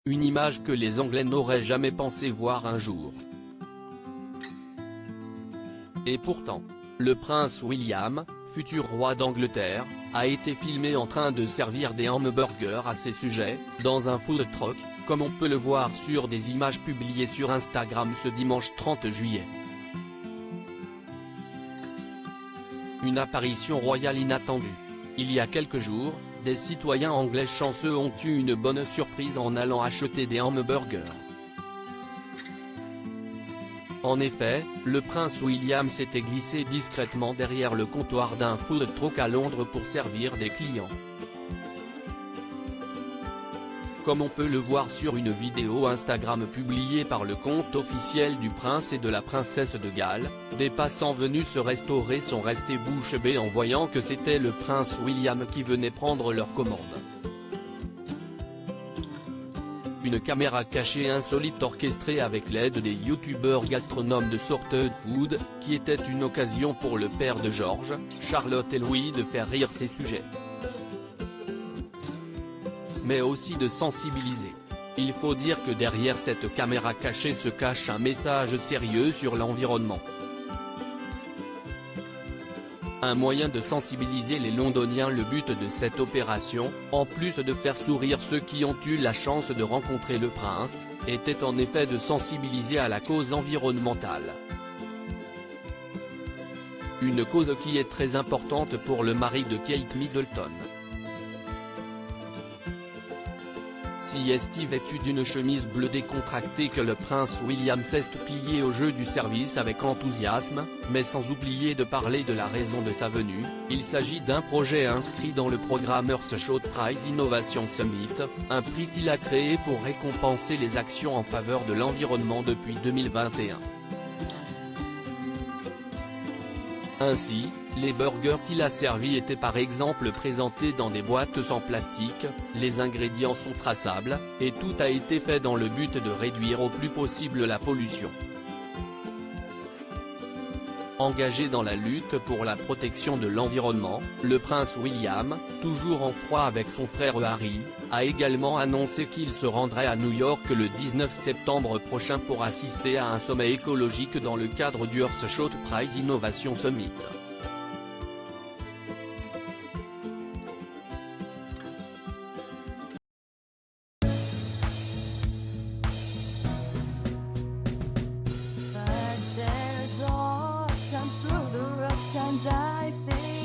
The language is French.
une image que les Anglais n'auraient jamais pensé voir un jour. Et pourtant, le prince William, futur roi d'Angleterre, a été filmé en train de servir des hamburgers à ses sujets, dans un food truck, comme on peut le voir sur des images publiées sur Instagram ce dimanche 30 juillet. Une apparition royale inattendue. Il y a quelques jours, des citoyens anglais chanceux ont eu une bonne surprise en allant acheter des hamburgers. En effet, le prince William s'était glissé discrètement derrière le comptoir d'un food truck à Londres pour servir des clients. Comme on peut le voir sur une vidéo Instagram publiée par le compte officiel du prince et de la princesse de Galles, des passants venus se restaurer sont restés bouche bée en voyant que c'était le prince William qui venait prendre leur commande. Une caméra cachée insolite orchestrée avec l'aide des youtubeurs gastronomes de Sorted Food, qui était une occasion pour le père de George, Charlotte et Louis de faire rire ses sujets. Mais aussi de sensibiliser. Il faut dire que derrière cette caméra cachée se cache un message sérieux sur l'environnement. Un moyen de sensibiliser les Londoniens. Le but de cette opération, en plus de faire sourire ceux qui ont eu la chance de rencontrer le prince, était en effet de sensibiliser à la cause environnementale. Une cause qui est très importante pour le mari de Kate Middleton. Si Steve vêtu d'une chemise bleue décontractée que le prince William s'est plié au jeu du service avec enthousiasme, mais sans oublier de parler de la raison de sa venue, il s'agit d'un projet inscrit dans le programme Earthshot Prize Innovation Summit, un prix qu'il a créé pour récompenser les actions en faveur de l'environnement depuis 2021. Ainsi, les burgers qu'il a servis étaient par exemple présentés dans des boîtes sans plastique, les ingrédients sont traçables, et tout a été fait dans le but de réduire au plus possible la pollution. Engagé dans la lutte pour la protection de l'environnement, le prince William, toujours en froid avec son frère Harry, a également annoncé qu'il se rendrait à New York le 19 septembre prochain pour assister à un sommet écologique dans le cadre du Earthshot Prize Innovation Summit. Through the rough times I think